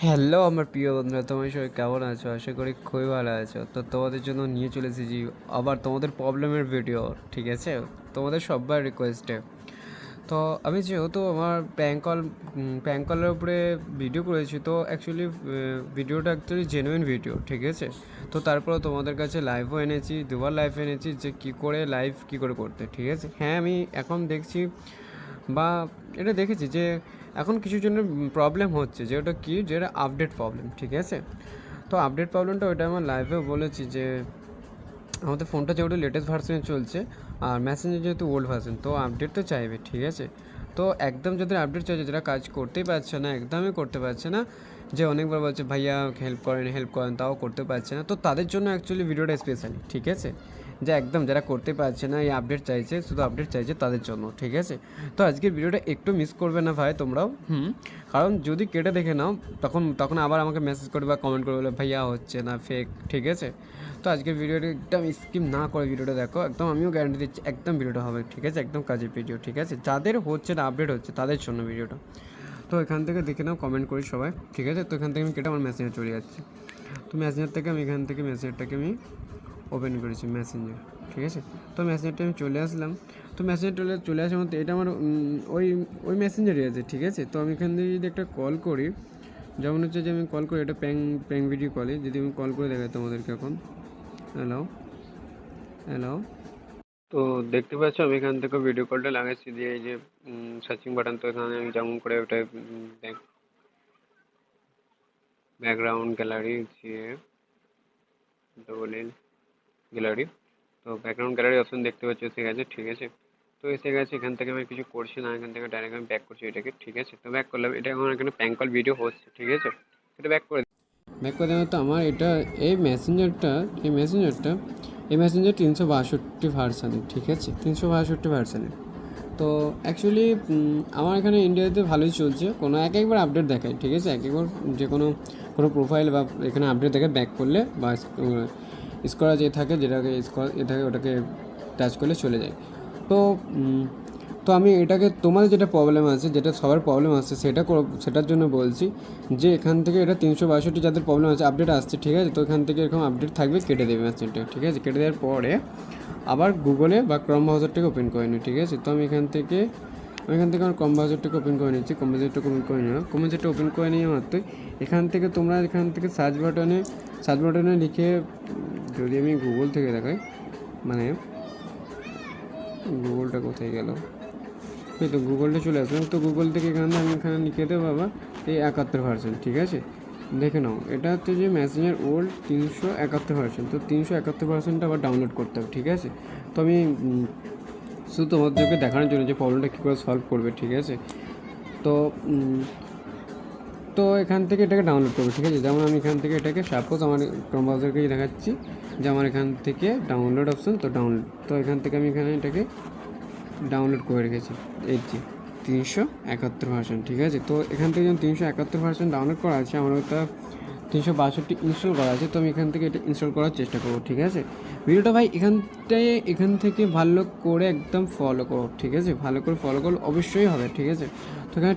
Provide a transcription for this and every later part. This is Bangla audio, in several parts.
হ্যালো আমার প্রিয় বন্ধুরা, তোমার সবাই কেমন আছো? আশা করি খুবই ভালো আছো। তো তোমাদের জন্য নিয়ে চলে এসেছি আবার তোমাদের প্রবলেমের ভিডিও, ঠিক আছে? তোমাদের সবার রিকোয়েস্টে। তো আমি যেহেতু আমার প্র্যাঙ্ক কলের উপরে ভিডিও করেছি, তো অ্যাকচুয়ালি ভিডিওটা অ্যাকচুয়ালি জেনুইন ভিডিও, ঠিক আছে? তো তারপরে তোমাদের কাছে লাইভও এনেছি, দুবার লাইভ এনেছি যে কী করে লাইভ কী করে করতে, ঠিক আছে? হ্যাঁ, আমি এখন দেখছি বা এটা দেখেছি যে এখন কিছু জনের প্রবলেম হচ্ছে, যে ওটা কী, যেটা আপডেট প্রবলেম, ঠিক আছে? তো আপডেট প্রবলেমটা ওইটা আমার লাইভেও বলেছি যে আমাদের ফোনটা যেহেতু লেটেস্ট ভার্সনে চলছে আর মেসেঞ্জার যেহেতু ওল্ড ভার্সন, তো আপডেট তো চাইবে, ঠিক আছে? তো একদম যাদের আপডেট চাইছে, যারা কাজ করতেই পারছে না, একদমই করতে পারছে না, যে অনেকবার বলছে ভাইয়া হেল্প করেন, তাও করতে পারছে না, তো তাদের জন্য অ্যাকচুয়ালি ভিডিওটা স্পেশালি, ঠিক আছে? যে একদম যারা করতে পারছে না, এই আপডেট চাইছে, শুধু আপডেট চাইছে তাদের জন্য, ঠিক আছে? তো আজকের ভিডিওটা একটু মিস করবে না ভাই তোমরাও, কারণ যদি কেটে দেখে নাও তখন তখন আবার আমাকে মেসেজ করবে বা কমেন্ট করবে, বলে ভাইয়া হচ্ছে না, ফেক, ঠিক আছে? তো আজকের ভিডিওটা একদম স্কিপ না করে ভিডিওটা দেখো, একদম আমিও গ্যারান্টি দিচ্ছি একদম ভিডিওটা হবে, ঠিক আছে? একদম কাজের ভিডিও, ঠিক আছে? যাদের হচ্ছে না, আপডেট হচ্ছে, তাদের জন্য ভিডিওটা। তো এখান থেকে দেখে নাও, কমেন্ট করি সবাই, ঠিক আছে? তো এখান থেকে আমি কেটে আমার মেসেঞ্জার চলে যাচ্ছি। তো মেসেঞ্জার থেকে আমি এখান থেকে মেসেঞ্জারটাকে আমি ওপেন করেছি, মেসেঞ্জার, ঠিক আছে? তো মেসেঞ্জারটা আমি চলে আসলাম। তো মেসেঞ্জার চলে আসার মধ্যে এটা আমার ওই ওই মেসেঞ্জারই আছে, ঠিক আছে? তো আমি এখান থেকে যদি একটা কল করি, যেমন হচ্ছে যে আমি কল করি, এটা প্যাং ভিডিও কলে যদি আমি কল করে দেখাই তোমাদেরকে এখন। Hello, hello. তো দেখতে পাচ্ছ আমি এখান থেকে ভিডিও কলটা লাগাচ্ছি, দিয়ে এই যে সার্চিং বাটন, তো এখানে আমি যেমন করে ওটা ব্যাকগ্রাউন্ড গ্যালারি দিয়ে ডবল এল গ্যালারি, তো ব্যাকগ্রাউন্ড গ্যালারি অপশন দেখতে পাচ্ছ, এসে গেছে, ঠিক আছে? তো এসে গেছে, এখান থেকে আমি কিছু করছি না, এখান থেকে ডাইরেক্ট আমি ব্যাক করছি এটাকে, ঠিক আছে? তো ব্যাক করলাম, এটা এখন এখানে প্যাঙ্ক কল ভিডিও হচ্ছে, ঠিক আছে? এটা ব্যাক করে দেওয়া, তো আমার এটা এই মেসেঞ্জার 362 ভার্সানের, ঠিক আছে? 362 ভার্সানের। তো অ্যাকচুয়ালি আমার এখানে ইন্ডিয়াতে ভালোই চলছে, কোনো একবার আপডেট দেখায়, ঠিক আছে? একবার যে কোনো প্রোফাইল বা এখানে আপডেট দেখে ব্যাক করলে বা স্কোর যে থাকে, যেটাকে স্কোর থাকে ওটাকে টাচ করলে চলে যায়। তো তো আমি এটাকে, তোমাদের যেটা প্রবলেম আছে, যেটা সবার প্রবলেম আসছে, সেটার জন্য বলছি যে এখান থেকে এটা 362 যাদের প্রবলেম আছে, আপডেট আসছে, ঠিক আছে? তো এখান থেকে এরকম আপডেট থাকবে, কেটে দেবে মেসেজটা, ঠিক আছে? কেটে দেওয়ার পরে আবার গুগলে বা ক্রম ব্রাউজারটাকে ওপেন করে নিই, ঠিক আছে? তো আমি এখান থেকে আমার ক্রম ব্রাউজারটাকে ওপেন করে নিচ্ছি। ক্রম ব্রাউজারটাকে ওপেন করে নিলাম। ক্রম ব্রাউজারটা ওপেন করে নিয়ে মাত্রই তোমরা এখান থেকে সার্চ বাটনে লিখে, যদি আমি গুগল থেকে দেখাই, মানে গুগলটা কোথায় গেল, এই তো গুগলটা চলে আসলাম। তো গুগল থেকে আমি এখানে লিখে দেবো আবার এই 71 ভার্সন, ঠিক আছে? দেখে নাও, এটা হচ্ছে যে মেসেঞ্জার ওল্ড 371 ভার্সন। তো 371 ভার্সনটা আবার ডাউনলোড করতে হবে, ঠিক আছে? তো আমি শুধু তোমাদেরকে দেখানোর জন্য যে প্রবলেমটা কী করে সলভ করবে, ঠিক আছে? তো তো এখান থেকে এটাকে ডাউনলোড করবে, ঠিক আছে? যেমন আমি এখান থেকে এটাকে সাপোজ আমার ক্রোম ব্রাউজারকেই দেখাচ্ছি যে আমার এখান থেকে ডাউনলোড অপশন, তো এখান থেকে আমি এটাকে ডাউনলোড করে রেখেছি, এই যে 371 ভার্সন, ঠিক আছে? তো এখান থেকে যখন 371 ভার্সন ডাউনলোড করা আছে, আমার ওটা 362 ইনস্টল করা আছে, তো আমি এখান থেকে এটা ইনস্টল করার চেষ্টা করবো, ঠিক আছে? ভিডিওটা ভাই এখান থেকে ভালো করে একদম ফলো করো, ঠিক আছে? ভালো করে ফলো করলে অবশ্যই হবে, ঠিক আছে? তো এখানে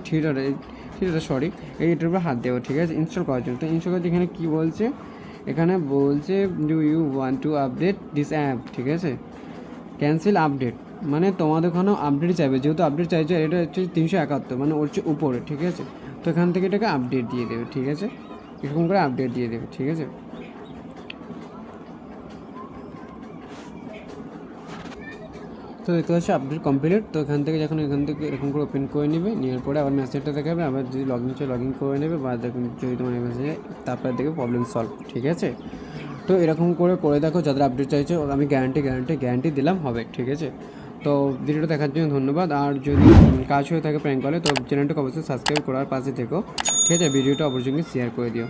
এটার উপর হাত দেবো, ঠিক আছে? ইনস্টল করার জন্য। তো ইনস্টল করতে এখানে কী বলছে, এখানে বলছে do you want to update this app, ঠিক আছে? ক্যান্সেল আপডেট, মানে তোমাদের ওখানেও আপডেট চাইবে, যেহেতু আপডেট চাইছে, এটা হচ্ছে 371, মানে ওর হচ্ছে উপরে, ঠিক আছে? তো এখান থেকে এটাকে আপডেট দিয়ে দেবে, ঠিক আছে? এরকম করে আপডেট দিয়ে দেবে, ঠিক আছে? তো দেখতে পাচ্ছি আপডেট কমপ্লিট। তো এখান থেকে এরকম করে ওপেন করে নেবে, নেওয়ার পরে আবার মেসেজটা দেখাবে, আবার যদি লগ ইন করে নেবে, বা দেখুন যদি তোমার মেসেজে, তারপরে দেখবে প্রবলেম সলভ, ঠিক আছে? তো এরকম করে দেখো, যাদের আপডেট চাইছে আমি গ্যারান্টি দিলাম হবে, ঠিক আছে? তো ভিডিওটা দেখার জন্য ধন্যবাদ। আর যদি কাজ হয়ে থাকে প্র্যাঙ্ক কলে, তো চ্যানেলটাকে অবশ্যই সাবস্ক্রাইব করার পাশে থেকো, ঠিক আছে? ভিডিওটা অবশ্যই শেয়ার করে দিও।